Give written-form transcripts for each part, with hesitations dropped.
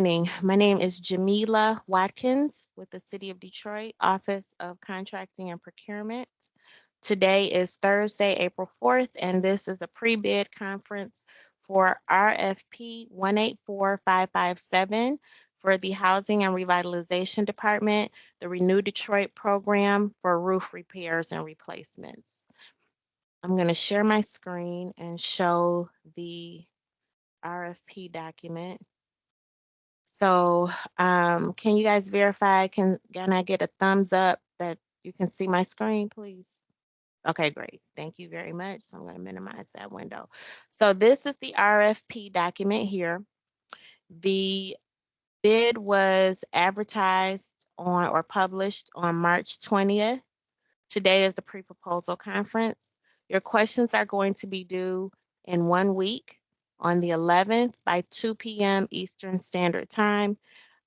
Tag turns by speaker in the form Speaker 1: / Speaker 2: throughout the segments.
Speaker 1: morning. My name is Jamila Watkins with the City of Detroit Office of Contracting and Procurement. Today is Thursday, April 4th, and this is the pre-bid conference for RFP 184557 for the Housing and Revitalization Department, the Renew Detroit program for roof repairs and replacements. I'm going to share my screen and show the RFP document. So can you guys verify? Can I get a thumbs up that you can see my screen, please? Okay, great. Thank you very much. So I'm going to minimize that window. So this is the RFP document here. The bid was advertised on or published on March 20th. Today is the pre-proposal conference. Your questions are going to be due in 1 week on the 11th by 2 p.m. Eastern Standard Time.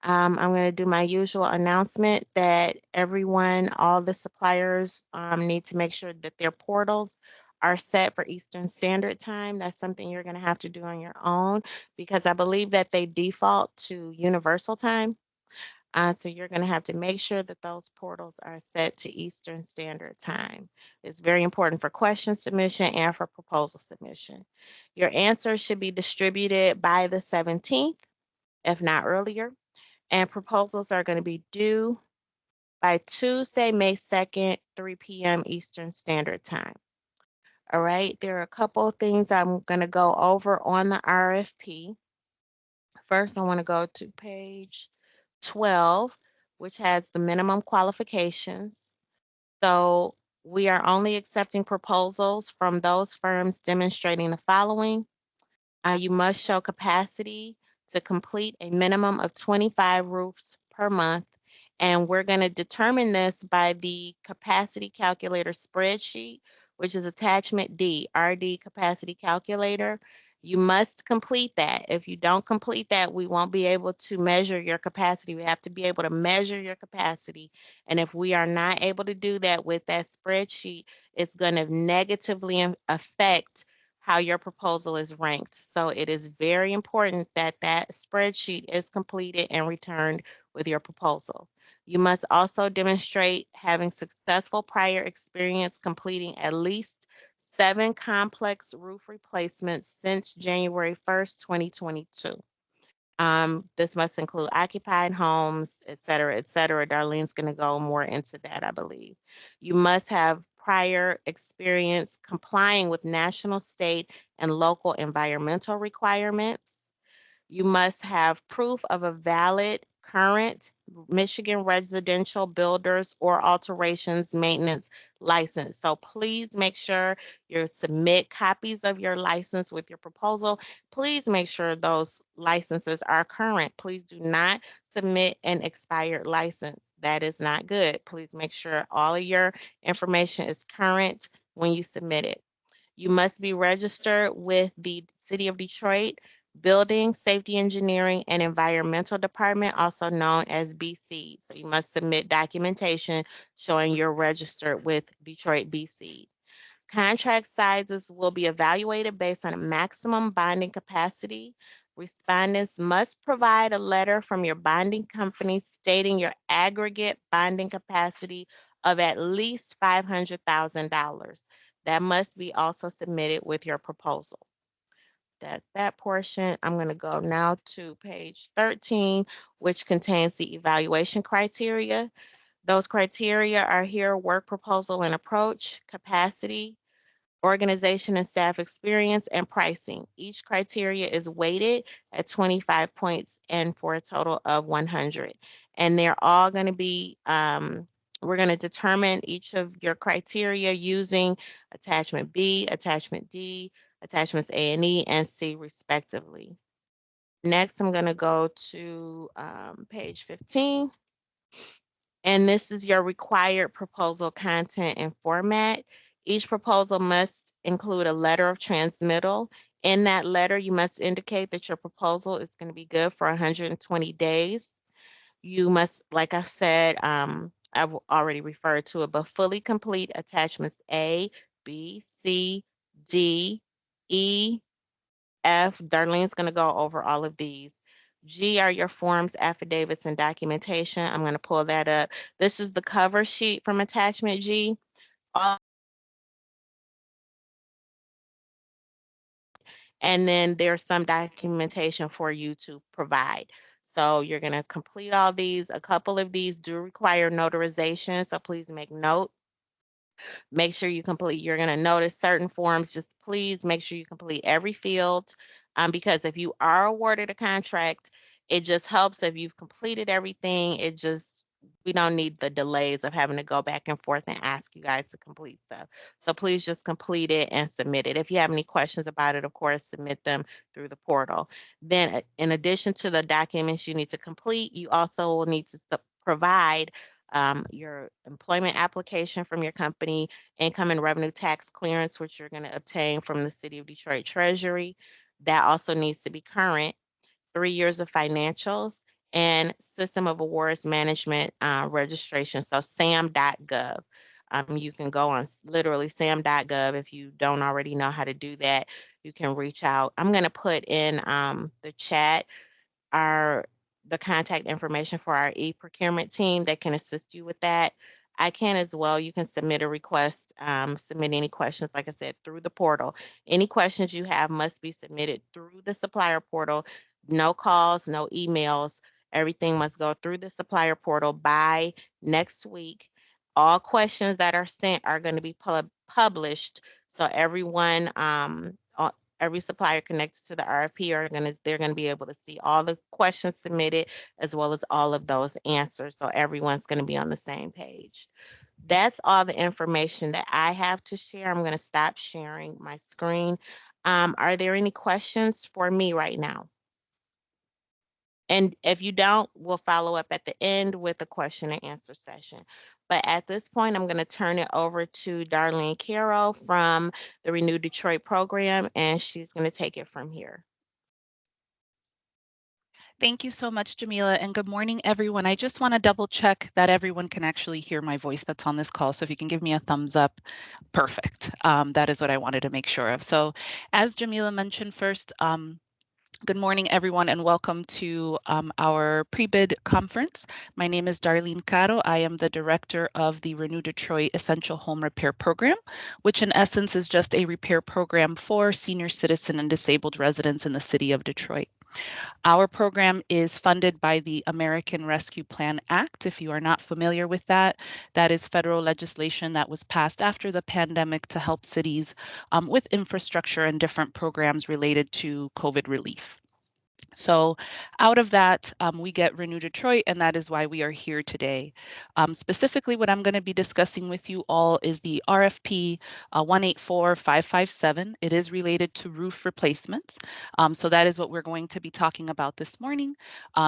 Speaker 1: I'm going to do my usual announcement that everyone, all the suppliers need to make sure that their portals are set for Eastern Standard Time. That's something you're going to have to do on your own because I believe that they default to Universal Time. So you're going to have to make sure that those portals are set to Eastern Standard Time. It's very important for question submission and for proposal submission. Your answers should be distributed by the 17th, if not earlier. And proposals are going to be due by Tuesday, May 2nd, 3 p.m. Eastern Standard Time. All right, there are a couple of things I'm going to go over on the RFP. First, I want to go to page 12, which has the minimum qualifications. So we are only accepting proposals from those firms demonstrating the following. You must show capacity to complete a minimum of 25 roofs per month. And we're going to determine this by the capacity calculator spreadsheet, which is attachment D, RD capacity calculator. You must complete that. If you don't complete that, we won't be able to measure your capacity. We have to be able to measure your capacity. And if we are not able to do that with that spreadsheet, it's going to negatively affect how your proposal is ranked. So it is very important that that spreadsheet is completed and returned with your proposal. You must also demonstrate having successful prior experience completing at least 7 complex roof replacements since January 1st, 2022. This must include occupied homes, et cetera, et cetera. Darlene's going to go more into that, I believe. You must have prior experience complying with national, state, and local environmental requirements. You must have proof of a valid current Michigan residential builders or alterations maintenance license. So please make sure you submit copies of your license with your proposal. Please make sure those licenses are current. Please do not submit an expired license. That is not good. Please make sure all of your information is current when you submit it. You must be registered with the City of Detroit Building, Safety Engineering, and Environmental Department, also known as BC. So you must submit documentation showing you're registered with Detroit BC. Contract sizes will be evaluated based on a maximum bonding capacity. Respondents must provide a letter from your bonding company stating your aggregate bonding capacity of at least $500,000. That must be also submitted with your proposal. That's that portion. I'm going to go now to page 13, which contains the evaluation criteria. Those criteria are here: work proposal and approach, capacity, organization and staff experience, and pricing. Each criteria is weighted at 25 points and for a total of 100. And they're all going to be, we're going to determine each of your criteria using attachment B, attachment D, attachments A and E, and C respectively. Next, I'm going to go to page 15. And this is your required proposal content and format. Each proposal must include a letter of transmittal. In that letter, you must indicate that your proposal is going to be good for 120 days. You must, like I said, I've already referred to it, but fully complete attachments A, B, C, D, E, F. Darlene's going to go over all of these. G are your forms, affidavits, and documentation. I'm going to pull that up. This is the cover sheet from attachment G. All and then there's some documentation for you to provide. So you're going to complete all these. A couple of these do require notarization, so please make note. Make sure you complete, you're going to notice certain forms, just please make sure you complete every field, because if you are awarded a contract, it just helps if you've completed everything. It just, we don't need the delays of having to go back and forth and ask you guys to complete stuff. So please just complete it and submit it. If you have any questions about it, of course, submit them through the portal. Then in addition to the documents you need to complete, you also will need to provide your employment application from your company, income and revenue tax clearance, which you're going to obtain from the City of Detroit Treasury. That also needs to be current. 3 years of financials and System of Awards Management registration. So SAM.gov. You can go on literally SAM.gov if you don't already know how to do that. You can reach out. I'm going to put in the chat our the contact information for our e-procurement team that can assist you with that. I can as well. You can submit a request, submit any questions, like I said, through the portal. Any questions you have must be submitted through the supplier portal. No calls, no emails. Everything must go through the supplier portal by next week. All questions that are sent are going to be published, so everyone every supplier connected to the RFP they're gonna be able to see all the questions submitted as well as all of those answers. So everyone's gonna be on the same page. That's all the information that I have to share. I'm gonna stop sharing my screen. Are there any questions for me right now? And if you don't, we'll follow up at the end with a question and answer session. But at this point, I'm going to turn it over to Darlene Carroll from the Renew Detroit program, and she's going to take it from here.
Speaker 2: Thank you so much, Jamila, and good morning, everyone. I just want to double check that everyone can actually hear my voice that's on this call. So if you can give me a thumbs up, perfect. That is what I wanted to make sure of. So as Jamila mentioned first, good morning, everyone, and welcome to our pre-bid conference. My name is Darlene Caro. I am the director of the Renew Detroit Essential Home Repair Program, which in essence is just a repair program for senior citizen and disabled residents in the city of Detroit. Our program is funded by the American Rescue Plan Act. If you are not familiar with that, that is federal legislation that was passed after the pandemic to help cities with infrastructure and different programs related to COVID relief. So out of that, we get Renew Detroit, and that is why we are here today. Specifically, what I'm going to be discussing with you all is the RFP 184557. It is related to roof replacements. So that is what we're going to be talking about this morning.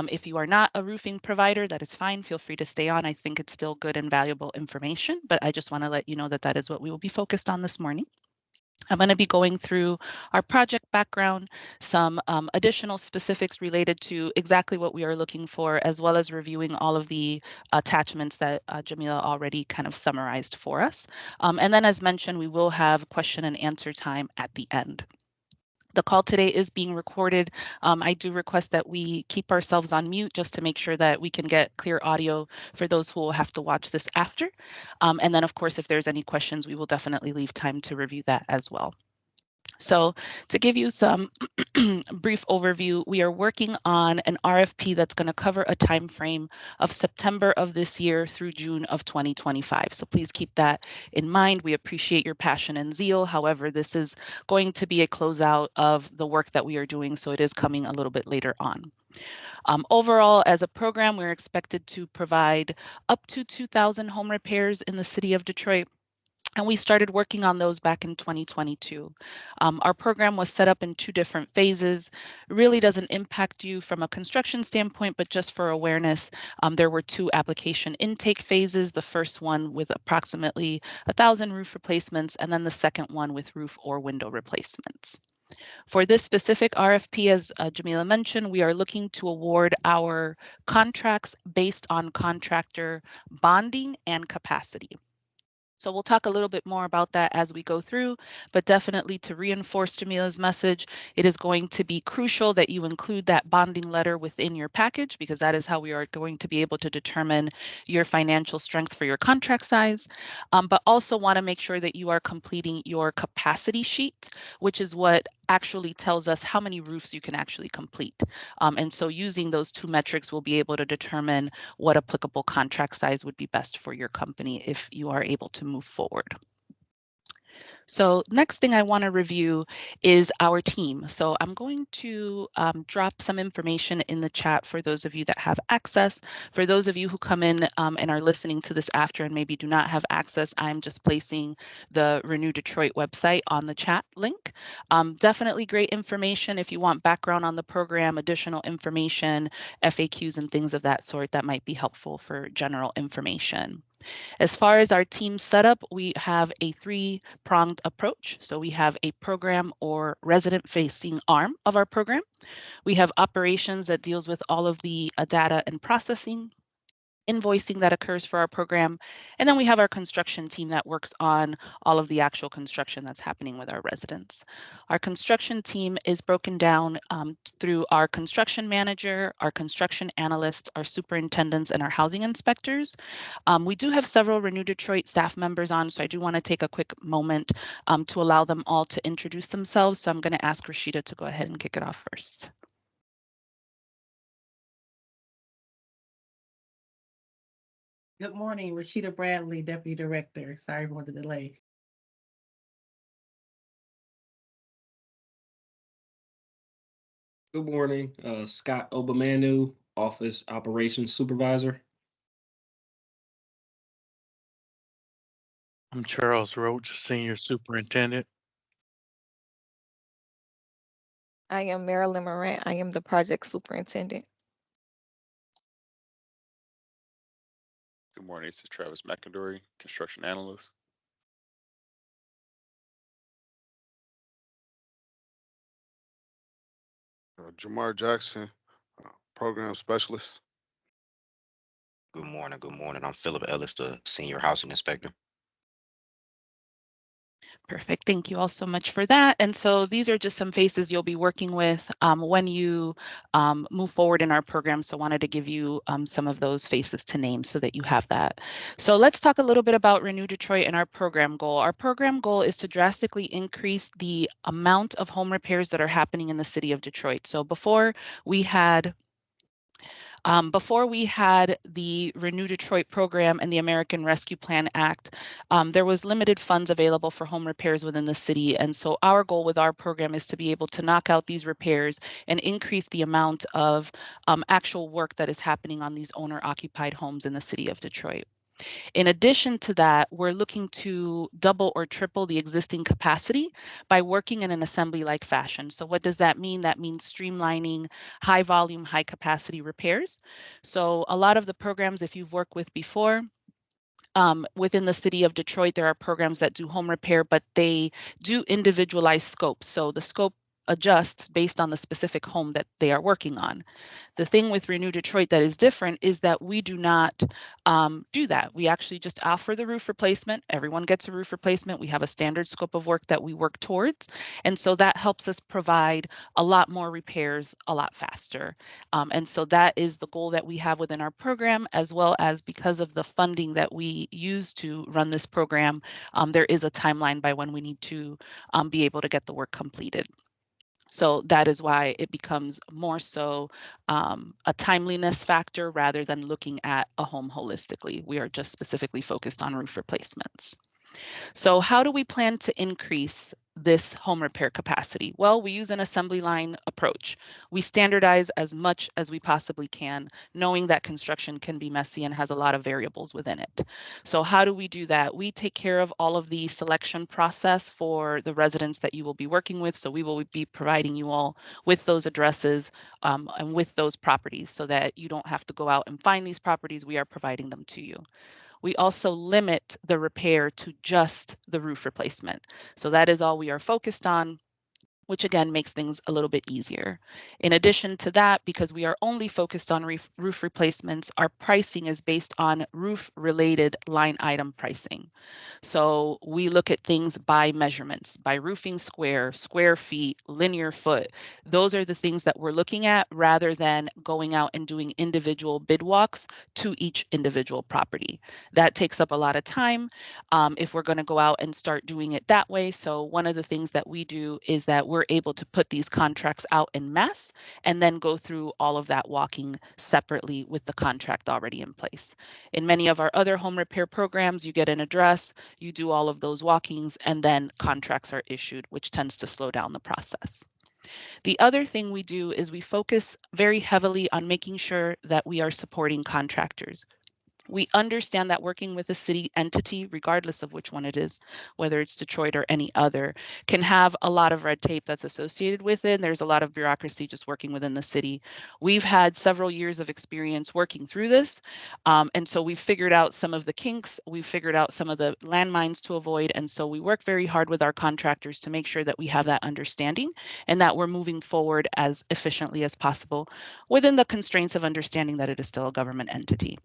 Speaker 2: If you are not a roofing provider, that is fine. Feel free to stay on. I think it's still good and valuable information, but I just want to let you know that that is what we will be focused on this morning. I'm going to be going through our project background, some additional specifics related to exactly what we are looking for, as well as reviewing all of the attachments that Jamila already kind of summarized for us. And then as mentioned, we will have question and answer time at the end. The call today is being recorded. I do request that we keep ourselves on mute just to make sure that we can get clear audio for those who will have to watch this after. And then, of course, if there's any questions, we will definitely leave time to review that as well. So to give you some brief overview, we are working on an RFP that's going to cover a time frame of September of this year through June of 2025. So please keep that in mind. We appreciate your passion and zeal. However, this is going to be a closeout of the work that we are doing, so it is coming a little bit later on. Overall, as a program, we're expected to provide up to 2,000 home repairs in the city of Detroit. And we started working on those back in 2022. Our program was set up in 2 different phases. It really doesn't impact you from a construction standpoint, but just for awareness, there were 2 application intake phases. The first one with approximately 1,000 roof replacements, and then the second one with roof or window replacements. For this specific RFP, as Jamila mentioned, we are looking to award our contracts based on contractor bonding and capacity. So we'll talk a little bit more about that as we go through, but definitely to reinforce Jamila's message, it is going to be crucial that you include that bonding letter within your package, because that is how we are going to be able to determine your financial strength for your contract size. But also want to make sure that you are completing your capacity sheet, which is what actually tells us how many roofs you can actually complete. And so using those two metrics, we'll be able to determine what applicable contract size would be best for your company if you are able to move forward. So next thing I want to review is our team. So I'm going to drop some information in the chat for those of you that have access. For those of you who come in and are listening to this after and maybe do not have access, I'm just placing the Renew Detroit website on the chat link. Definitely great information if you want background on the program, additional information, FAQs and things of that sort that might be helpful for general information. As far as our team setup, we have a three-pronged approach. So we have a program or resident-facing arm of our program. We have operations that deals with all of the data and processing, invoicing that occurs for our program. And then we have our construction team that works on all of the actual construction that's happening with our residents. Our construction team is broken down through our construction manager, our construction analysts, our superintendents, and our housing inspectors. We do have several Renew Detroit staff members on, so I do want to take a quick moment to allow them all to introduce themselves. So I'm going to ask Rashida to go ahead and kick it off first.
Speaker 3: Good morning, Rashida Bradley, Deputy Director. Sorry for the delay.
Speaker 4: Good morning, Scott Obamanu, Office Operations Supervisor.
Speaker 5: I'm Charles Roach, Senior Superintendent.
Speaker 6: I am Marilyn Morant. I am the project superintendent.
Speaker 7: Good morning, this is Travis McAdory, Construction Analyst.
Speaker 8: Jamar Jackson, Program Specialist.
Speaker 9: Good morning. Good morning. I'm Philip Ellis, the Senior Housing Inspector.
Speaker 2: Perfect. Thank you all so much for that. And so these are just some faces you'll be working with when you move forward in our program. So wanted to give you some of those faces to name so that you have that. So let's talk a little bit about Renew Detroit and our program goal. Our program goal is to drastically increase the amount of home repairs that are happening in the city of Detroit. So before we had the Renew Detroit program and the American Rescue Plan Act, there was limited funds available for home repairs within the city. And so our goal with our program is to be able to knock out these repairs and increase the amount of actual work that is happening on these owner-occupied homes in the city of Detroit. In addition to that, we're looking to double or triple the existing capacity by working in an assembly-like fashion. So what does that mean? That means streamlining high volume, high capacity repairs. So a lot of the programs, if you've worked with before, within the city of Detroit, there are programs that do home repair, but they do individualized scopes. So the scope adjusts based on the specific home that they are working on. The thing with Renew Detroit that is different is that we do not do that. We actually just offer the roof replacement. Everyone gets a roof replacement. We have a standard scope of work that we work towards. And so that helps us provide a lot more repairs a lot faster. And so that is the goal that we have within our program, as well as because of the funding that we use to run this program, there is a timeline by when we need to be able to get the work completed. So that is why it becomes more so a timeliness factor rather than looking at a home holistically. We are just specifically focused on roof replacements. So how do we plan to increase this home repair capacity? Well, we use an assembly line approach. We standardize as much as we possibly can, knowing that construction can be messy and has a lot of variables within it. So how do we do that? We take care of all of the selection process for the residents that you will be working with. So we will be providing you all with those addresses and with those properties so that you don't have to go out and find these properties. We are providing them to you. We also limit the repair to just the roof replacement. So that is all we are focused on. which again makes things a little bit easier. In addition to that, because we are only focused on roof replacements, our pricing is based on roof-related line item pricing. So we look at things by measurements, by roofing square, square feet, linear foot. Those are the things that we're looking at rather than going out and doing individual bid walks to each individual property. That takes up a lot of time if we're going to go out and start doing it that way. So one of the things that we do is that we're able to put these contracts out en masse and then go through all of that walking separately with the contract already in place. In many of our other home repair programs, you get an address, you do all of those walkings, and then contracts are issued, which tends to slow down the process. The other thing we do is we focus very heavily on making sure that we are supporting contractors. We understand that working with a city entity, regardless of which one it is, whether it's Detroit or any other, can have a lot of red tape that's associated with it. There's a lot of bureaucracy just working within the city. We've had several years of experience working through this. And so we've figured out some of the kinks, we've figured out some of the landmines to avoid. And so we work very hard with our contractors to make sure that we have that understanding and that we're moving forward as efficiently as possible within the constraints of understanding that it is still a government entity.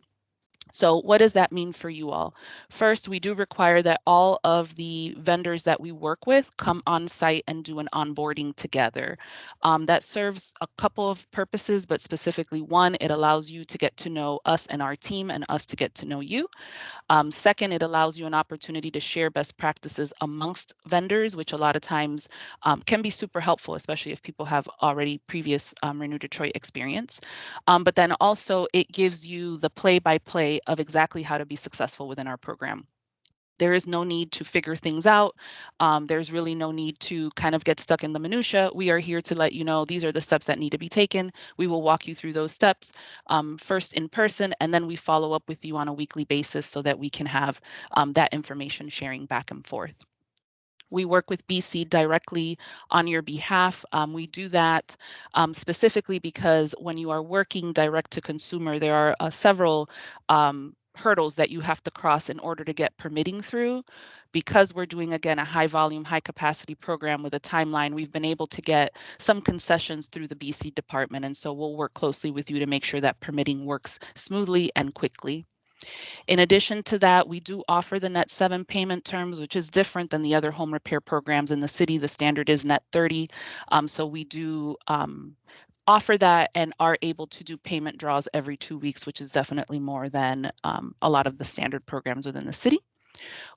Speaker 2: So what does that mean for you all? First, we do require that all of the vendors that we work with come on site and do an onboarding together. That serves a couple of purposes, but specifically one, it allows you to get to know us and our team and us to get to know you. Second, it allows you an opportunity to share best practices amongst vendors, which a lot of times can be super helpful, especially if people have already previous Renew Detroit experience. But then also it gives you the play-by-play of exactly how to be successful within our program. There is no need to figure things out. There's really no need to kind of get stuck in the minutia. We are here to let you know these are the steps that need to be taken. We will walk you through those steps first in person, and then we follow up with you on a weekly basis so that we can have that information sharing back and forth. We work with BC directly on your behalf. We do that specifically because when you are working direct to consumer, there are several hurdles that you have to cross in order to get permitting through. Because we're doing, again, a high volume, high capacity program with a timeline, we've been able to get some concessions through the BC department. And so we'll work closely with you to make sure that permitting works smoothly and quickly. In addition to that, we do offer the net 7 payment terms, which is different than the other home repair programs in the city. The standard is net 30. So we do offer that and are able to do payment draws every 2 weeks, which is definitely more than a lot of the standard programs within the city.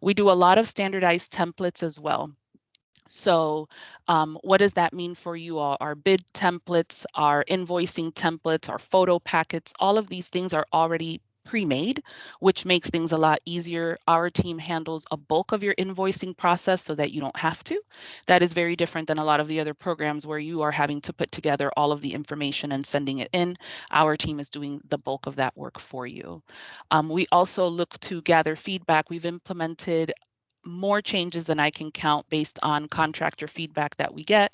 Speaker 2: We do a lot of standardized templates as well. So what does that mean for you all? Our bid templates, our invoicing templates, our photo packets, all of these things are already pre-made, which makes things a lot easier. Our team handles a bulk of your invoicing process so that you don't have to. That is very different than a lot of the other programs where you are having to put together all of the information and sending it in. Our team is doing the bulk of that work for you. We also look to gather feedback. We've implemented more changes than I can count based on contractor feedback that we get,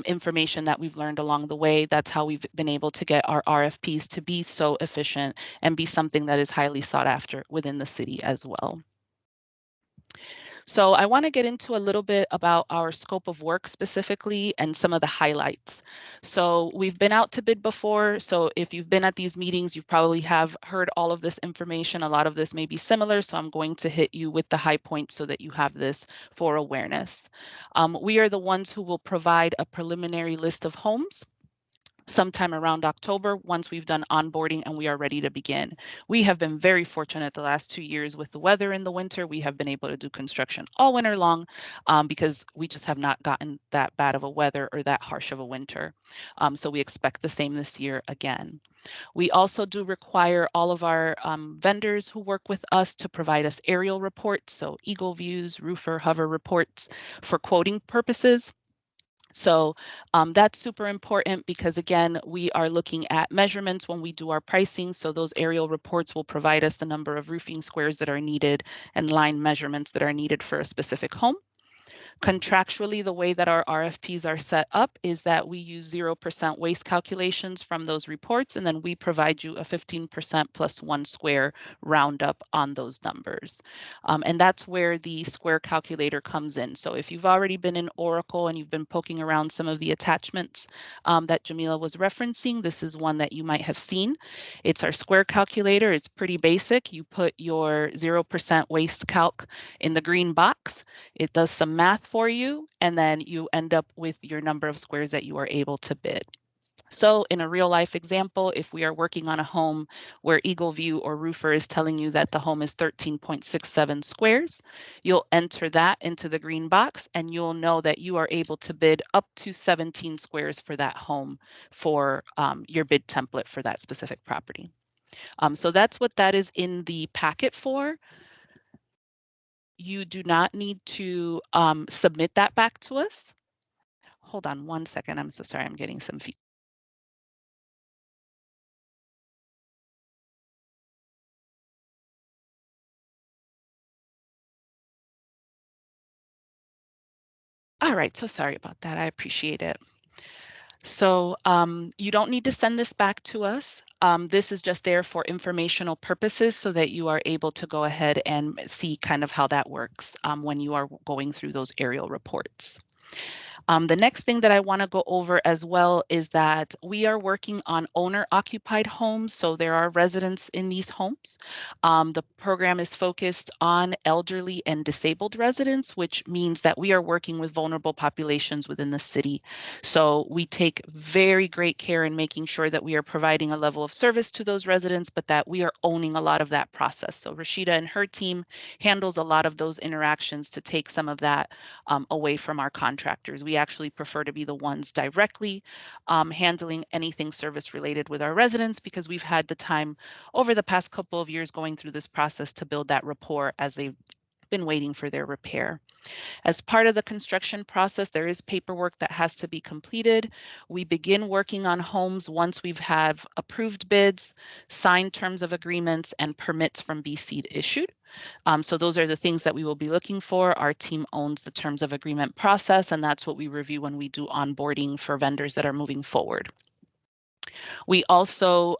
Speaker 2: information that we've learned along the way. That's how we've been able to get our RFPs to be so efficient and be something that is highly sought after within the city as well. So I want to get into a little bit about our scope of work specifically and some of the highlights. So we've been out to bid before. So if you've been at these meetings, you probably have heard all of this information. A lot of this may be similar. So I'm going to hit you with the high points so that you have this for awareness. We are the ones who will provide a preliminary list of homes sometime around October once we've done onboarding and we are ready to begin. We have been very fortunate the last 2 years with the weather in the winter. We have been able to do construction all winter long because we just have not gotten that bad of a weather or that harsh of a winter. So we expect the same this year again. We also do require all of our vendors who work with us to provide us aerial reports, so eagle views, roofer, hover reports for quoting purposes. So that's super important because, again, we are looking at measurements when we do our pricing. So those aerial reports will provide us the number of roofing squares that are needed and line measurements that are needed for a specific home. Contractually, the way that our RFPs are set up is that we use 0% waste calculations from those reports, and then we provide you a 15% plus 1 square roundup on those numbers. And that's where the square calculator comes in. So if you've already been in Oracle and you've been poking around some of the attachments that Jamila was referencing, this is one that you might have seen. It's our square calculator. It's pretty basic. You put your 0% waste calc in the green box. It does some math for you, and then you end up with your number of squares that you are able to bid. So in a real life example, if we are working on a home where Eagle View or Roofer is telling you that the home is 13.67 squares, you'll enter that into the green box and you'll know that you are able to bid up to 17 squares for that home for your bid template for that specific property. So that's what that is in the packet for. You do not need to submit that back to us. Hold on one second. I'm so sorry. I'm getting some feedback. All right, so sorry about that. I appreciate it. So you don't need to send this back to us. This is just there for informational purposes so that you are able to go ahead and see kind of how that works when you are going through those aerial reports. The next thing that I want to go over as well is that we are working on owner-occupied homes, so there are residents in these homes. The program is focused on elderly and disabled residents, which means that we are working with vulnerable populations within the city. So we take very great care in making sure that we are providing a level of service to those residents, but that we are owning a lot of that process. So Rashida and her team handles a lot of those interactions to take some of that away from our contractors. We actually prefer to be the ones directly handling anything service related with our residents because we've had the time over the past couple of years going through this process to build that rapport as they've been waiting for their repair. As part of the construction process, there is paperwork that has to be completed. We begin working on homes once we've had approved bids, signed terms of agreements, and permits from BC issued. So those are the things that we will be looking for. Our team owns the terms of agreement process, and that's what we review when we do onboarding for vendors that are moving forward. We also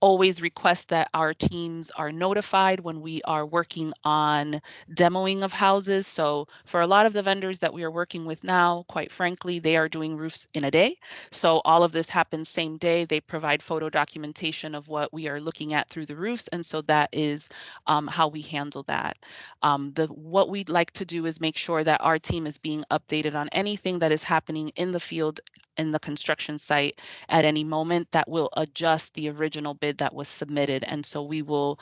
Speaker 2: always request that our teams are notified when we are working on demoing of houses. So for a lot of the vendors that we are working with now, quite frankly, they are doing roofs in a day. So all of this happens same day. They provide photo documentation of what we are looking at through the roofs. And so that is how we handle that. What we'd like to do is make sure that our team is being updated on anything that is happening in the field in the construction site at any moment that will adjust the original bid that was submitted. And so we will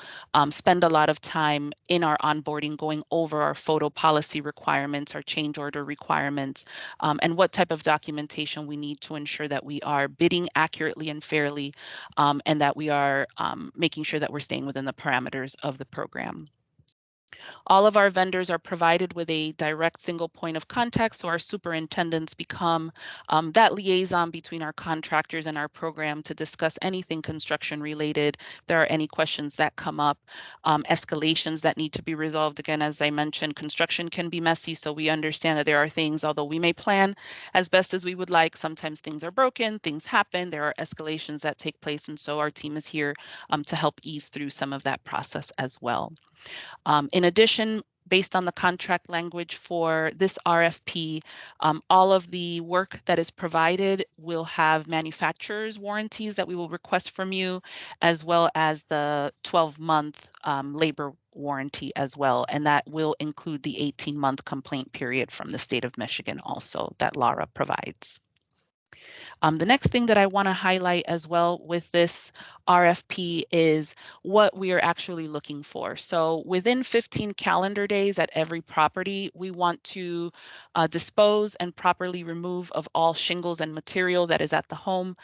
Speaker 2: spend a lot of time in our onboarding going over our photo policy requirements, our change order requirements, and what type of documentation we need to ensure that we are bidding accurately and fairly, and that we are making sure that we're staying within the parameters of the program. All of our vendors are provided with a direct single point of contact, so our superintendents become that liaison between our contractors and our program to discuss anything construction related. If there are any questions that come up, escalations that need to be resolved. Again, as I mentioned, construction can be messy, so we understand that there are things, although we may plan as best as we would like, sometimes things are broken, things happen, there are escalations that take place, and so our team is here to help ease through some of that process as well. In addition, based on the contract language for this RFP, all of the work that is provided will have manufacturer's warranties that we will request from you, as well as the 12-month labor warranty as well. And that will include the 18-month complaint period from the state of Michigan also that Lara provides. The next thing that I want to highlight as well with this RFP is what we are actually looking for. So within 15 calendar days at every property, we want to dispose and properly remove of all shingles and material that is at the home.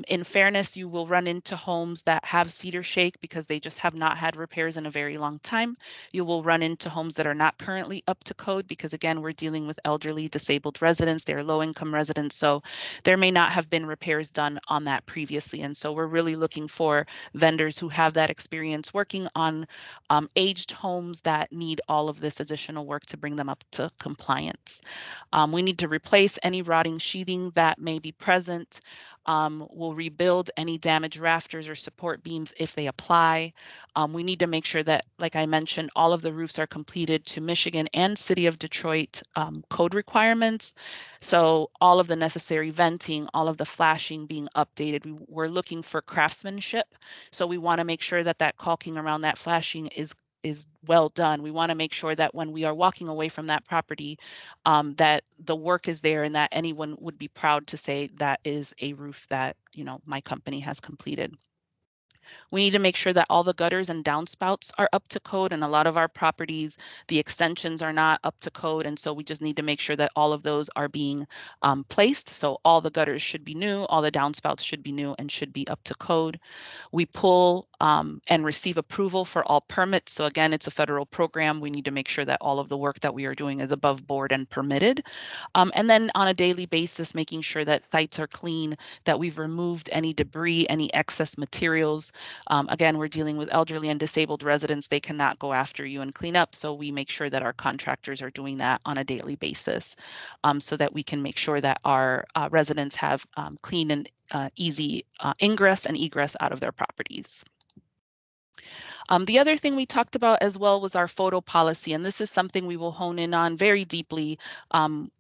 Speaker 2: In fairness, you will run into homes that have cedar shake because they just have not had repairs in a very long time. You will run into homes that are not currently up to code because, again, we're dealing with elderly, disabled residents. They're low-income residents, so there may not have been repairs done on that previously. And so we're really looking for vendors who have that experience working on aged homes that need all of this additional work to bring them up to compliance. We need to replace any rotting sheathing that may be present. We'll rebuild any damaged rafters or support beams if they apply. We need to make sure that, like I mentioned, all of the roofs are completed to Michigan and City of Detroit code requirements. So all of the necessary venting, all of the flashing being updated. We're looking for craftsmanship. So we want to make sure that that caulking around that flashing is well done. We want to make sure that when we are walking away from that property, that the work is there and that anyone would be proud to say that is a roof that, you know, my company has completed. We need to make sure that all the gutters and downspouts are up to code, and a lot of our properties, the extensions are not up to code, and so we just need to make sure that all of those are being placed. So all the gutters should be new, all the downspouts should be new and should be up to code. We pull and receive approval for all permits. So again, it's a federal program. We need to make sure that all of the work that we are doing is above board and permitted. And then on a daily basis, making sure that sites are clean, that we've removed any debris, any excess materials. Again, we're dealing with elderly and disabled residents. They cannot go after you and clean up. So we make sure that our contractors are doing that on a daily basis so that we can make sure that our residents have clean and easy ingress and egress out of their properties. The other thing we talked about as well was our photo policy, and this is something we will hone in on very deeply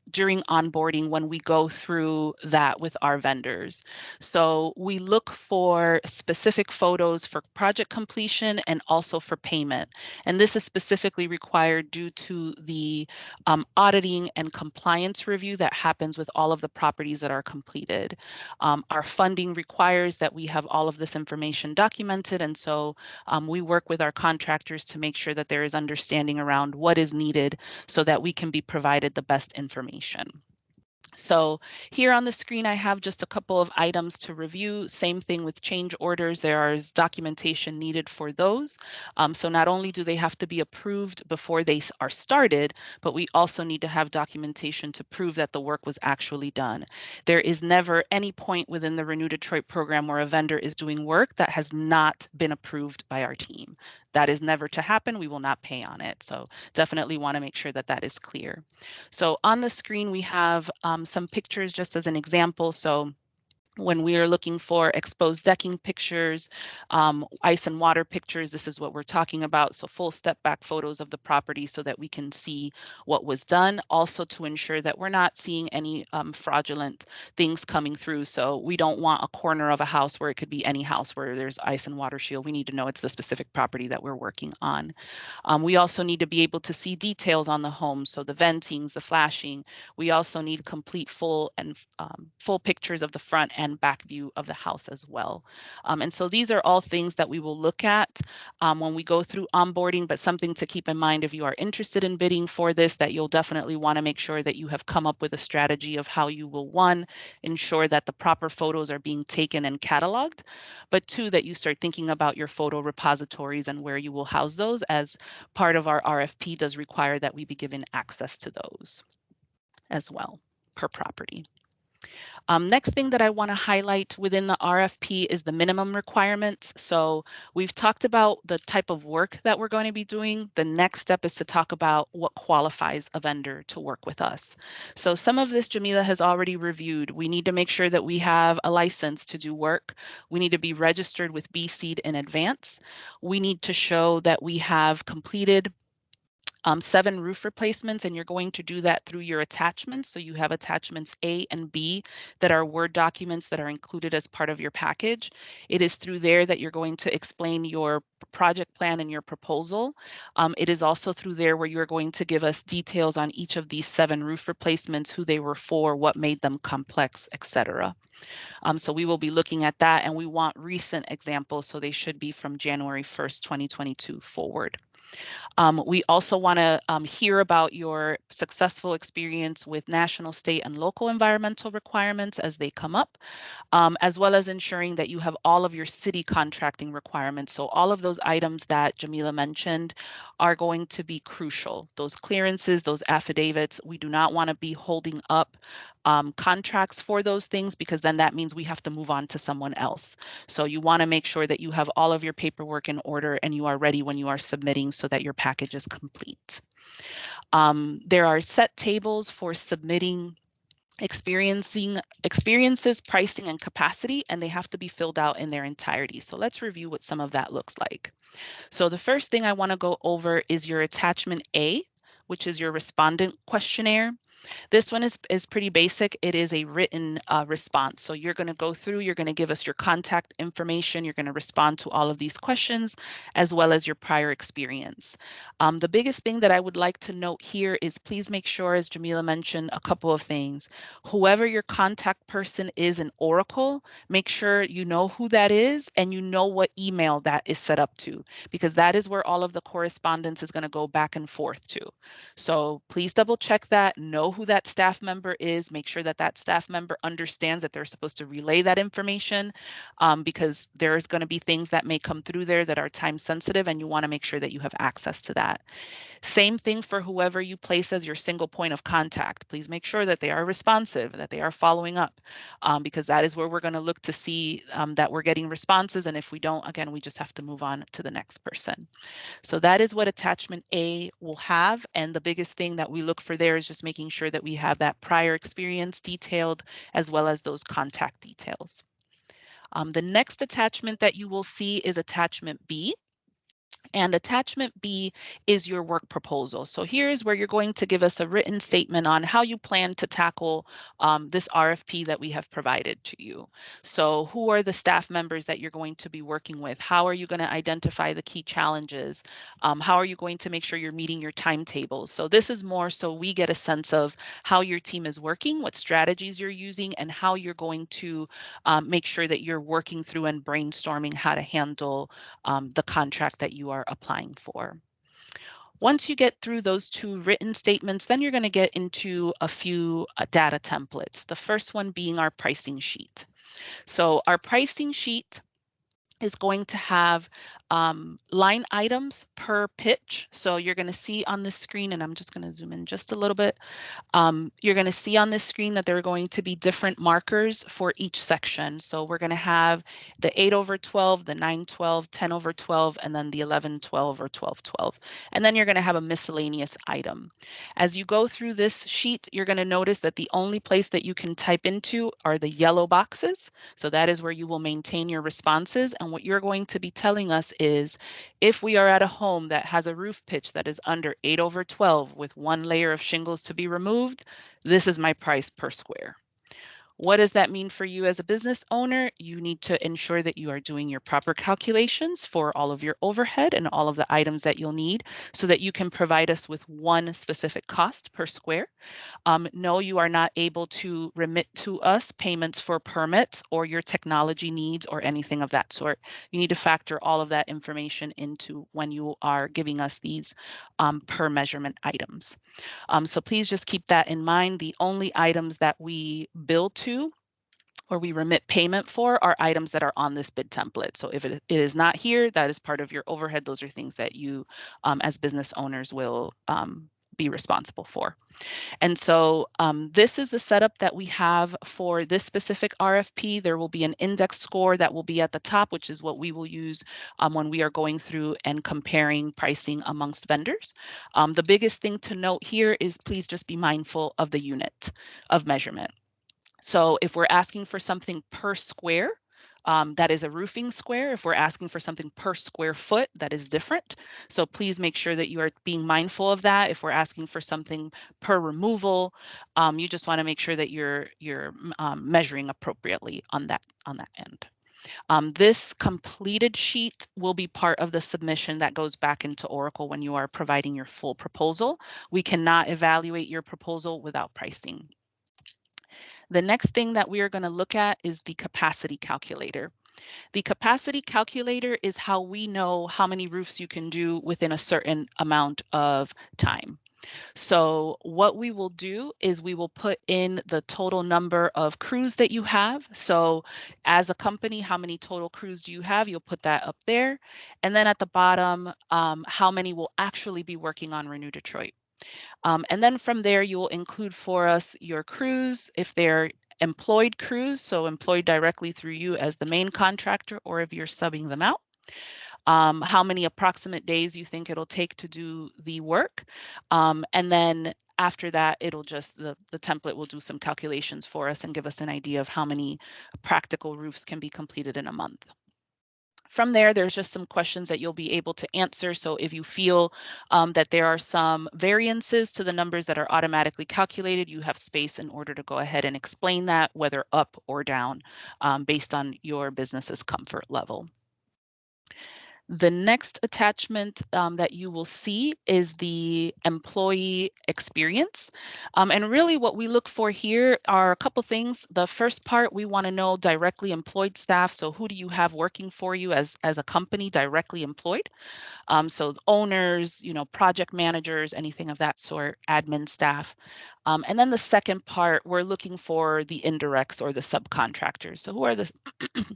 Speaker 2: during onboarding when we go through that with our vendors. So we look for specific photos for project completion and also for payment. And this is specifically required due to the auditing and compliance review that happens with all of the properties that are completed. Our funding requires that we have all of this information documented, and so we work with our contractors to make sure that there is understanding around what is needed so that we can be provided the best information. So here on the screen, I have just a couple of items to review. Same thing with change orders. There is documentation needed for those. So not only do they have to be approved before they are started, but we also need to have documentation to prove that the work was actually done. There is never any point within the Renew Detroit program where a vendor is doing work that has not been approved by our team. That is never to happen. We will not pay on it. So definitely want to make sure that that is clear. So on the screen, we have some pictures just as an example. So when we are looking for exposed decking pictures, ice and water pictures, this is what we're talking about. So full step back photos of the property so that we can see what was done. Also to ensure that we're not seeing any fraudulent things coming through. So we don't want a corner of a house where it could be any house where there's ice and water shield. We need to know it's the specific property that we're working on. We also need to be able to see details on the home. So the ventings, the flashing. We also need complete full pictures of the front and back view of the house as well. And so these are all things that we will look at when we go through onboarding, but something to keep in mind if you are interested in bidding for this, that you'll definitely want to make sure that you have come up with a strategy of how you will, one, ensure that the proper photos are being taken and cataloged, but two, that you start thinking about your photo repositories and where you will house those, as part of our RFP does require that we be given access to those as well per property. Next thing that I want to highlight within the RFP is the minimum requirements. So we've talked about the type of work that we're going to be doing. The next step is to talk about what qualifies a vendor to work with us. So some of this Jamila has already reviewed. We need to make sure that we have a license to do work. We need to be registered with BSeed in advance. We need to show that we have completed 7 roof replacements, and you're going to do that through your attachments. So you have attachments A and B that are Word documents that are included as part of your package. It is through there that you're going to explain your project plan and your proposal. It is also through there where you're going to give us details on each of these 7 roof replacements, who they were for, what made them complex, etc. So we will be looking at that, and we want recent examples, so they should be from January 1st, 2022 forward. We also want to hear about your successful experience with national, state, and local environmental requirements as they come up, as well as ensuring that you have all of your city contracting requirements. So all of those items that Jamila mentioned are going to be crucial. Those clearances, those affidavits, we do not want to be holding up contracts for those things, because then that means we have to move on to someone else. So you want to make sure that you have all of your paperwork in order and you are ready when you are submitting so that your package is complete. There are set tables for submitting experiences, pricing, and capacity, and they have to be filled out in their entirety. So let's review what some of that looks like. So the first thing I want to go over is your attachment A, which is your respondent questionnaire. This one is pretty basic. It is a written response. So you're going to go through, you're going to give us your contact information, you're going to respond to all of these questions, as well as your prior experience. The biggest thing that I would like to note here is please make sure, as Jamila mentioned, a couple of things. Whoever your contact person is in Oracle, make sure you know who that is and you know what email that is set up to, because that is where all of the correspondence is going to go back and forth to. So please double check that, know who that staff member is, make sure that that staff member understands that they're supposed to relay that information, because there's going to be things that may come through there that are time sensitive, and you want to make sure that you have access to that. Same thing for whoever you place as your single point of contact. Please make sure that they are responsive, that they are following up, because that is where we're going to look to see that we're getting responses. And if we don't, again, we just have to move on to the next person. So that is what attachment A will have. And the biggest thing that we look for there is just making sure that we have that prior experience detailed, as well as those contact details. The next attachment that you will see is attachment B. And attachment B is your work proposal. So here's where you're going to give us a written statement on how you plan to tackle this RFP that we have provided to you. So who are the staff members that you're going to be working with? How are you going to identify the key challenges? How are you going to make sure you're meeting your timetables? So this is more so we get a sense of how your team is working, what strategies you're using, and how you're going to make sure that you're working through and brainstorming how to handle the contract that you are applying for. Once you get through those two written statements, then you're going to get into a few data templates. The first one being our pricing sheet. So our pricing sheet is going to have line items per pitch. So you're going to see on the screen, and I'm just going to zoom in just a little bit. You're going to see on this screen that there are going to be different markers for each section. So we're going to have the 8/12, the 9/12, 10/12, and then the 11/12 or 12/12. And then you're going to have a miscellaneous item. As you go through this sheet, you're going to notice that the only place that you can type into are the yellow boxes. So that is where you will maintain your responses. And what you're going to be telling us is, if we are at a home that has a roof pitch that is under 8/12 with one layer of shingles to be removed, this is my price per square. What does that mean for you as a business owner? You need to ensure that you are doing your proper calculations for all of your overhead and all of the items that you'll need so that you can provide us with one specific cost per square. No, you are not able to remit to us payments for permits or your technology needs or anything of that sort. You need to factor all of that information into when you are giving us these per measurement items. So please just keep that in mind. The only items that we bill to or we remit payment for are items that are on this bid template. So if it is not here, that is part of your overhead. Those are things that you as business owners will be responsible for. And so this is the setup that we have for this specific RFP. There will be an index score that will be at the top, which is what we will use when we are going through and comparing pricing amongst vendors. The biggest thing to note here is please just be mindful of the unit of measurement. So if we're asking for something per square, that is a roofing square. If we're asking for something per square foot, that is different. So please make sure that you are being mindful of that. If we're asking for something per removal, you just want to make sure that you're measuring appropriately on that end. This completed sheet will be part of the submission that goes back into Oracle when you are providing your full proposal. We cannot evaluate your proposal without pricing. The next thing that we are going to look at is the capacity calculator. The capacity calculator is how we know how many roofs you can do within a certain amount of time. So what we will do is we will put in the total number of crews that you have. So as a company, how many total crews do you have? You'll put that up there. And then at the bottom, how many will actually be working on Renew Detroit. And then from there, you will include for us your crews, if they're employed crews, so employed directly through you as the main contractor, or if you're subbing them out. How many approximate days you think it'll take to do the work. And then after that, it'll just, the template will do some calculations for us and give us an idea of how many practical roofs can be completed in a month. From there, there's just some questions that you'll be able to answer. So if you feel that there are some variances to the numbers that are automatically calculated, you have space in order to go ahead and explain that, whether up or down, based on your business's comfort level. The next attachment that you will see is the employee experience. And really what we look for here are a couple things. The first part, we want to know directly employed staff. So who do you have working for you as a company directly employed? So owners, project managers, anything of that sort, admin staff. And then the second part, we're looking for the indirects or the subcontractors. So who are the,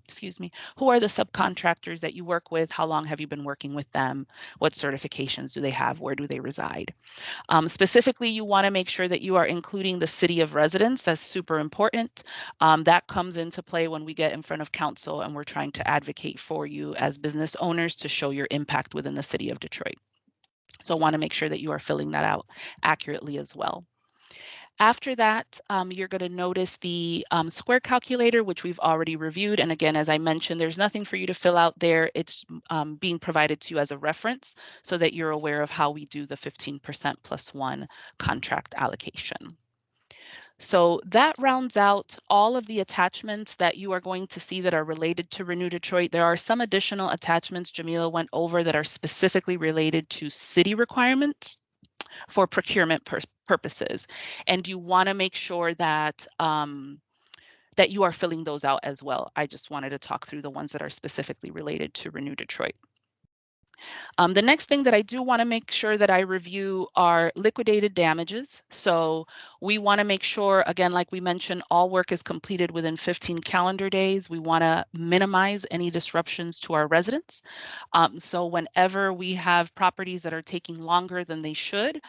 Speaker 2: excuse me, who are the subcontractors that you work with? How long have you been working with them? What certifications do they have? Where do they reside? Specifically, you want to make sure that you are including the city of residence. That's super important. That comes into play when we get in front of council and we're trying to advocate for you as business owners to show your impact within the city of Detroit. So I want to make sure that you are filling that out accurately as well. After that, you're going to notice the square calculator, which we've already reviewed. And again, as I mentioned, there's nothing for you to fill out there. It's being provided to you as a reference so that you're aware of how we do the 15% +1 contract allocation. So that rounds out all of the attachments that you are going to see that are related to Renew Detroit. There are some additional attachments Jamila went over that are specifically related to city requirements for procurement purposes. And you want to make sure that that you are filling those out as well. I just wanted to talk through the ones that are specifically related to Renew Detroit. The next thing that I do want to make sure that I review are liquidated damages. So we want to make sure, again, like we mentioned, all work is completed within 15 calendar days. We want to minimize any disruptions to our residents. So whenever we have properties that are taking longer than they should,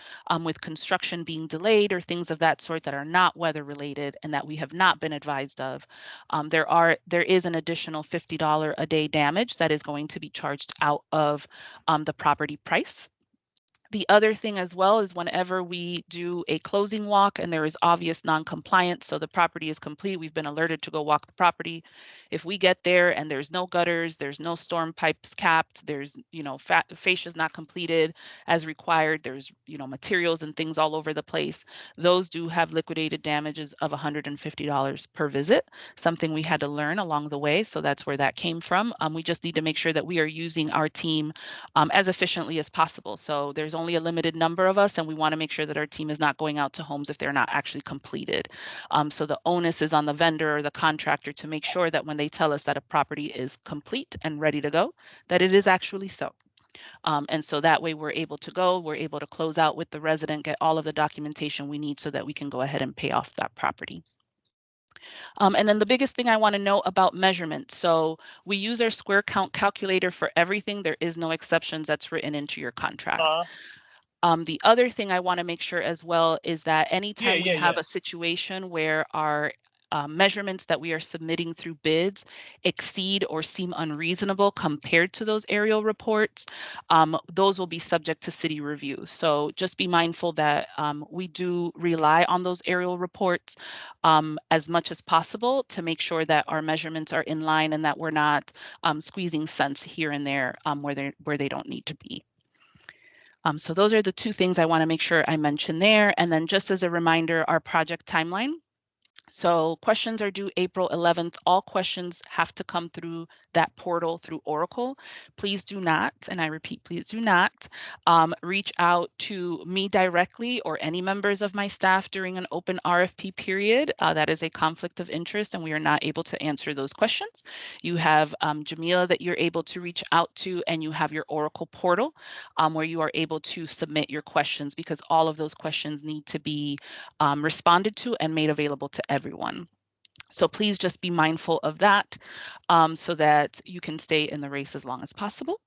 Speaker 2: with construction being delayed or things of that sort that are not weather related and that we have not been advised of, there is an additional $50 a day damage that is going to be charged out of the property price. The other thing as well is whenever we do a closing walk and there is obvious non-compliance, so the property is complete, we've been alerted to go walk the property. If we get there and there's no gutters, there's no storm pipes capped, there's, fascia is not completed as required, there's, materials and things all over the place, those do have liquidated damages of $150 per visit, something we had to learn along the way. So that's where that came from. We just need to make sure that we are using our team as efficiently as possible. So there's only a limited number of us, and we want to make sure that our team is not going out to homes if they're not actually completed. So the onus is on the vendor or the contractor to make sure that when they tell us that a property is complete and ready to go, that it is actually so. And so that way we're able to close out with the resident, get all of the documentation we need so that we can go ahead and pay off that property. And then the biggest thing I want to know about measurement. So we use our square count calculator for everything. There is no exceptions that's written into your contract. The other thing I want to make sure as well is that anytime we have a situation where our measurements that we are submitting through bids exceed or seem unreasonable compared to those aerial reports, those will be subject to city review. So just be mindful that we do rely on those aerial reports as much as possible to make sure that our measurements are in line and that we're not squeezing cents here and there where they don't need to be. So those are the two things I want to make sure I mention there. And then just as a reminder, our project timeline. So questions are due April 11th. All questions have to come through that portal through Oracle. Please do not, and I repeat, please do not reach out to me directly or any members of my staff during an open RFP period. That is a conflict of interest and we are not able to answer those questions. You have Jamila that you're able to reach out to, and you have your Oracle portal where you are able to submit your questions, because all of those questions need to be responded to and made available to everyone. So please just be mindful of that so that you can stay in the race as long as possible.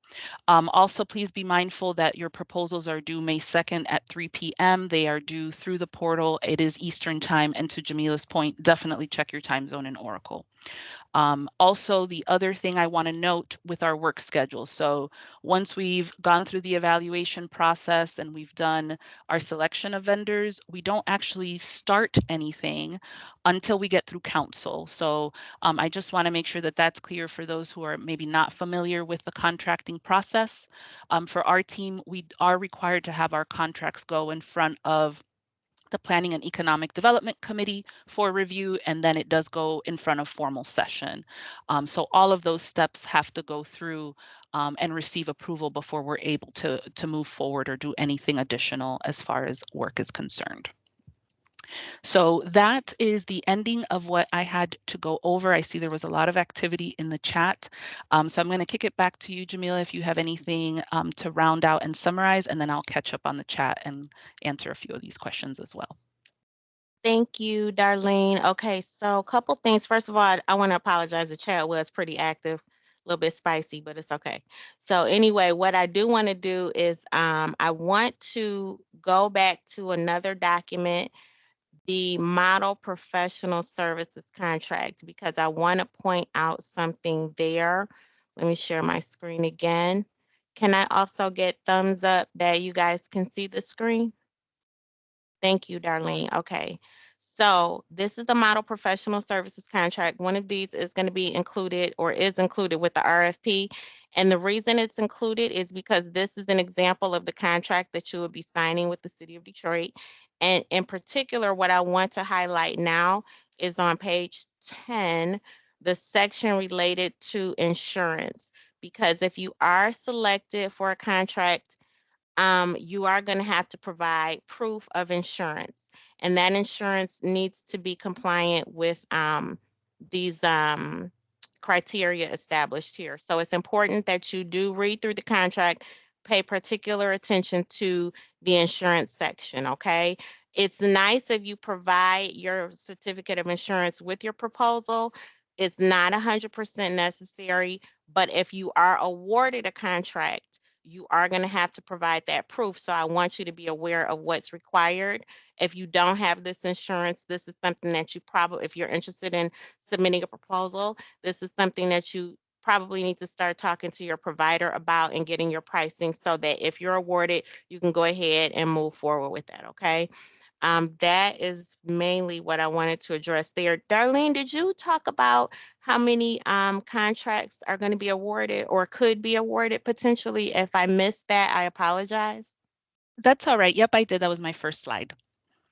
Speaker 2: Also, please be mindful that your proposals are due May 2nd at 3 p.m. They are due through the portal. It is Eastern time. And to Jamila's point, definitely check your time zone in Oracle. Also, the other thing I want to note with our work schedule. So once we've gone through the evaluation process and we've done our selection of vendors, we don't actually start anything until we get through council. So I just want to make sure that that's clear for those who are maybe not familiar with the contracting process. For our team, we are required to have our contracts go in front of the Planning and Economic Development Committee for review, and then it does go in front of formal session. So all of those steps have to go through and receive approval before we're able to move forward or do anything additional as far as work is concerned. So that is the ending of what I had to go over. I see there was a lot of activity in the chat. So I'm going to kick it back to you, Jamila, if you have anything to round out and summarize, and then I'll catch up on the chat and answer a few of these questions as well.
Speaker 1: Thank you, Darlene. Okay, so a couple things. First of all, I want to apologize. The chat was pretty active, a little bit spicy, but it's okay. So anyway, what I do want to do is I want to go back to another document, the model professional services contract, because I want to point out something there. Let me share my screen again. Can I also get thumbs up that you guys can see the screen? Thank you, Darlene. Okay. So this is the model professional services contract. One of these is going to be included or is included with the RFP. And the reason it's included is because this is an example of the contract that you will be signing with the City of Detroit. And in particular, what I want to highlight now is on page 10, the section related to insurance. Because if you are selected for a contract, you are going to have to provide proof of insurance, and that insurance needs to be compliant with these criteria established here. So it's important that you do read through the contract, pay particular attention to the insurance section, okay? It's nice if you provide your certificate of insurance with your proposal. It's not 100% necessary, but if you are awarded a contract, you are going to have to provide that proof. So I want you to be aware of what's required. If you don't have this insurance, this is something that you probably, if you're interested in submitting a proposal, this is something that you probably need to start talking to your provider about and getting your pricing so that if you're awarded, you can go ahead and move forward with that, okay? That is mainly what I wanted to address there. Darlene, did you talk about how many contracts are going to be awarded or could be awarded potentially? If I missed that, I apologize.
Speaker 2: That's all right. Yep, I did. That was my first slide.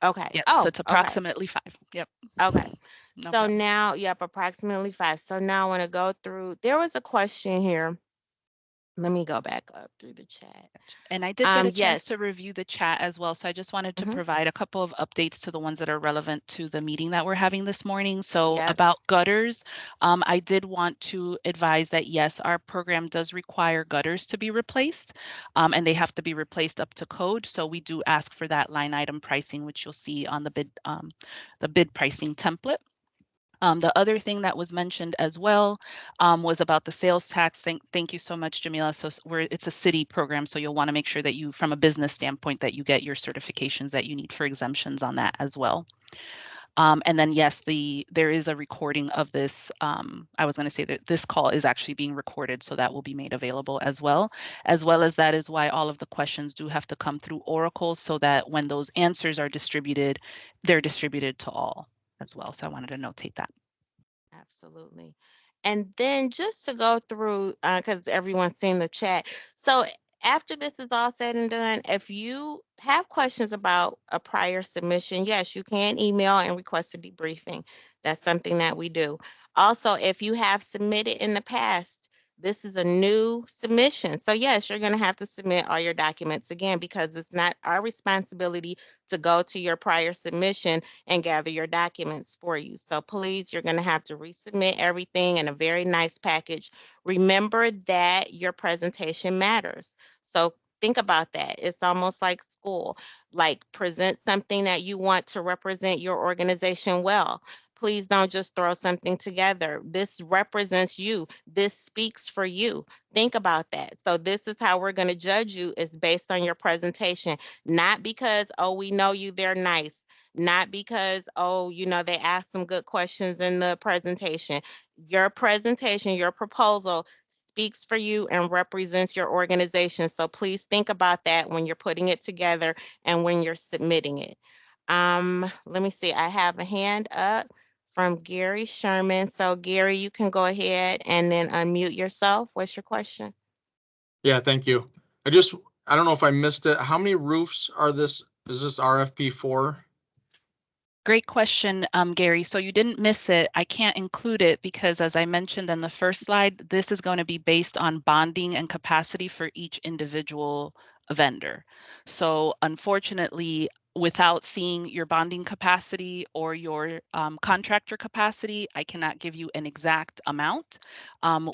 Speaker 1: Okay.
Speaker 2: Yep, so
Speaker 1: Oh,
Speaker 2: it's
Speaker 1: okay.
Speaker 2: approximately 5. Yep.
Speaker 1: Okay.
Speaker 2: No
Speaker 1: So
Speaker 2: problem.
Speaker 1: now, yep, approximately 5. So now I want to go through. There was a question here. Let me go back up through the chat.
Speaker 2: And I did get a chance
Speaker 1: Yes.
Speaker 2: to review the chat as well. So I just wanted to
Speaker 1: Mhm.
Speaker 2: provide a couple of updates to the ones that are relevant to the meeting that we're having this morning. So
Speaker 1: Yep.
Speaker 2: about gutters, I did want to advise that yes, our program does require gutters to be replaced, and they have to be replaced up to code. So we do ask for that line item pricing, which you'll see on the bid pricing template. The other thing that was mentioned as well was about the sales tax. Thank you so much, Jamila. So it's a city program, so you'll want to make sure that you, from a business standpoint, that you get your certifications that you need for exemptions on that as well. And then yes, there is a recording of this. I was going to say that this call is actually being recorded, so that will be made available as well. As well as that is why all of the questions do have to come through Oracle, so that when those answers are distributed, they're distributed to all as well. So I wanted to notate that.
Speaker 1: Absolutely. And then just to go through, because everyone's seen the chat. So after this is all said and done, if you have questions about a prior submission, yes, you can email and request a debriefing. That's something that we do. Also, if you have submitted in the past, this is a new submission. So yes, you're going to have to submit all your documents again because it's not our responsibility to go to your prior submission and gather your documents for you. So please, you're going to have to resubmit everything in a very nice package. Remember that your presentation matters. So think about that. It's almost like school. Like present something that you want to represent your organization well. Please don't just throw something together. This represents you. This speaks for you. Think about that. So this is how we're going to judge you, is based on your presentation, not because, oh, we know you, they're nice, not because, oh, they asked some good questions in the presentation. Your presentation, your proposal speaks for you and represents your organization. So please think about that when you're putting it together and when you're submitting it. Let me see. I have a hand up from Gary Sherman. So Gary, you can go ahead and then unmute yourself. What's your question?
Speaker 10: Yeah, thank you. I don't know if I missed it. How many roofs is this RFP for?
Speaker 2: Great question, Gary. So you didn't miss it. I can't include it because, as I mentioned in the first slide, this is going to be based on bonding and capacity for each individual vendor. So unfortunately, without seeing your bonding capacity or your contractor capacity, I cannot give you an exact amount.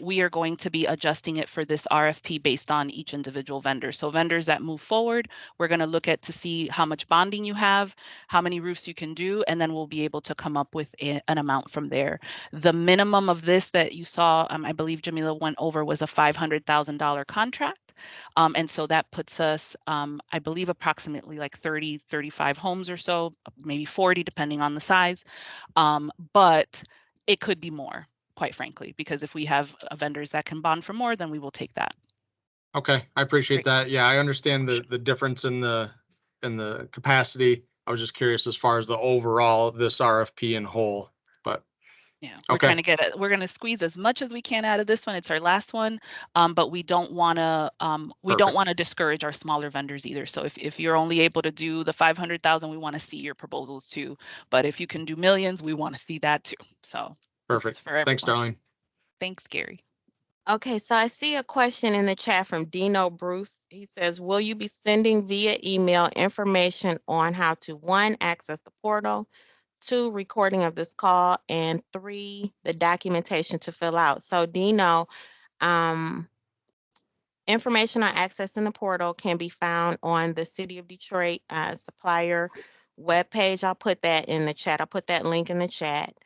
Speaker 2: We are going to be adjusting it for this RFP based on each individual vendor. So vendors that move forward, we're going to look at to see how much bonding you have, how many roofs you can do, and then we'll be able to come up with an amount from there. The minimum of this that you saw, I believe Jamila went over, was a $500,000 contract. And so that puts us, I believe, approximately like 30, 35 homes or so, maybe 40, depending on the size. But it could be more, quite frankly, because if we have vendors that can bond for more, then we will take that.
Speaker 10: Okay, I appreciate
Speaker 2: Great.
Speaker 10: that. Yeah, I understand the difference in the capacity. I was just curious as far as the overall, this RFP in whole, but
Speaker 2: Yeah, we're
Speaker 10: okay.
Speaker 2: trying to get it. We're going to squeeze as much as we can out of this one. It's our last one, but we don't want to
Speaker 10: Perfect.
Speaker 2: discourage our smaller vendors either. So if you're only able to do the 500,000, we want to see your proposals too. But if you can do millions, we want to see that too. So this is
Speaker 10: Perfect.
Speaker 2: for everyone.
Speaker 10: Thanks, Darlene.
Speaker 2: Thanks, Gary.
Speaker 1: Okay, so I see a question in the chat from Dino Bruce. He says, will you be sending via email information on how to, 1, access the portal, 2, recording of this call, and 3, the documentation to fill out? So Dino, information on accessing the portal can be found on the City of Detroit supplier webpage. I'll put that in the chat. I'll put that link in the chat.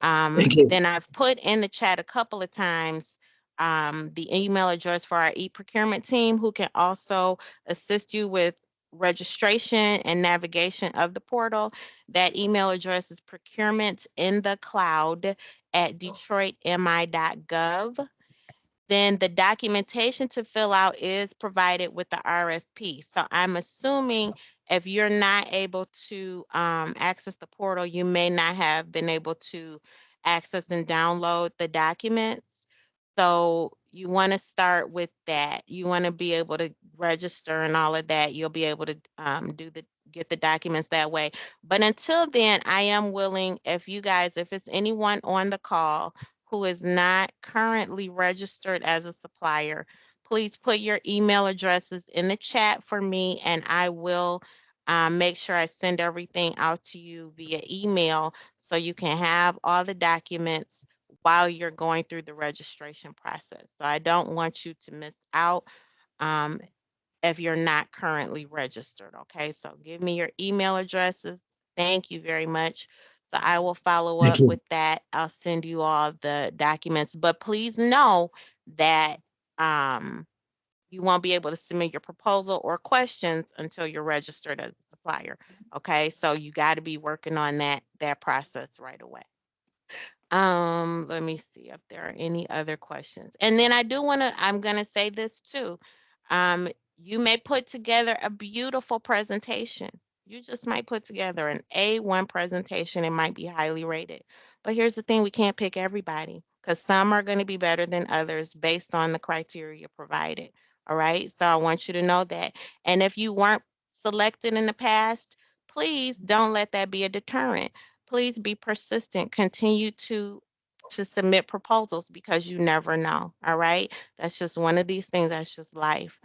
Speaker 1: Then I've put in the chat a couple of times the email address for our e-procurement team, who can also assist you with registration and navigation of the portal. That email address is procurementinthecloud@detroitmi.gov. Then the documentation to fill out is provided with the RFP. So I'm assuming if you're not able to access the portal, you may not have been able to access and download the documents. So you want to start with that. You want to be able to register and all of that. You'll be able to get the documents that way. But until then, I am willing, if it's anyone on the call who is not currently registered as a supplier, please put your email addresses in the chat for me, and I will make sure I send everything out to you via email so you can have all the documents while you're going through the registration process. So I don't want you to miss out if you're not currently registered. Okay, so give me your email addresses. Thank you very much. So I will follow up with that. I'll send you all the documents, but please know that you won't be able to submit your proposal or questions until you're registered as a supplier. Okay, so you got to be working on that process right away. Let me see if there are any other questions. And then I'm gonna say this too. You may put together a beautiful presentation. You just might put together an A1 presentation. It might be highly rated. But here's the thing, we can't pick everybody because some are going to be better than others based on the criteria provided. All right. So I want you to know that. And if you weren't selected in the past, please don't let that be a deterrent. Please be persistent. Continue to submit proposals because you never know. All right. That's just one of these things. That's just life.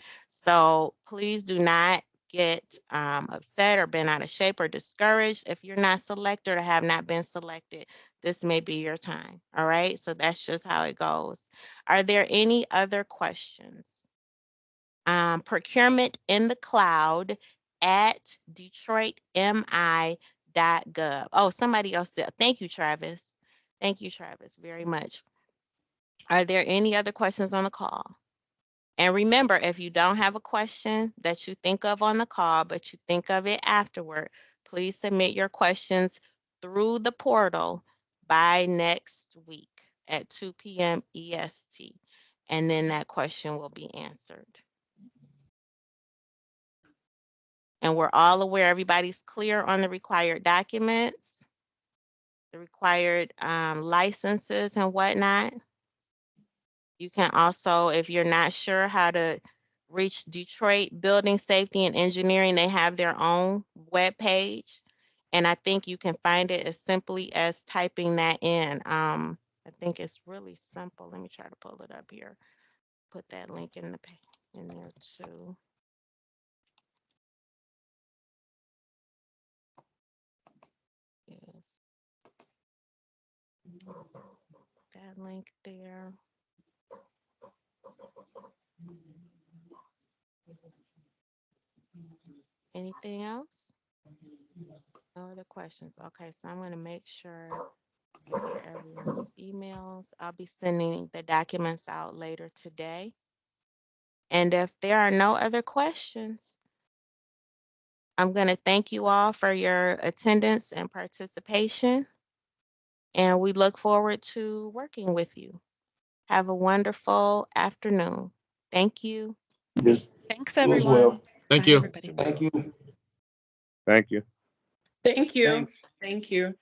Speaker 1: So please do not get upset or bent out of shape or discouraged if you're not selected or have not been selected. This may be your time. All right. So that's just how it goes. Are there any other questions? Procurement in the cloud at detroitmi.gov. .gov. Oh, somebody else did. Thank you, Travis. Thank you, Travis, very much. Are there any other questions on the call? And remember, if you don't have a question that you think of on the call, but you think of it afterward, please submit your questions through the portal by next week at 2 p.m. EST. And then that question will be answered. And we're all aware, everybody's clear on the required documents, the required licenses and whatnot. You can also, if you're not sure how to reach Detroit Building Safety and Engineering, they have their own webpage. And I think you can find it as simply as typing that in. I think it's really simple. Let me try to pull it up here. Put that link in there too. Yes. That link there. Anything else? No other questions. Okay, so I'm going to make sure I get everyone's emails. I'll be sending the documents out later today. And if there are no other questions, I'm going to thank you all for your attendance and participation. And we look forward to working with you. Have a wonderful afternoon. Thank you.
Speaker 2: Thanks,
Speaker 11: You as
Speaker 2: everyone.
Speaker 11: well.
Speaker 10: Thank
Speaker 2: Bye,
Speaker 10: you.
Speaker 2: everybody.
Speaker 11: Thank you.
Speaker 12: Thank you.
Speaker 13: Thank you.
Speaker 4: Thanks.
Speaker 13: Thank you.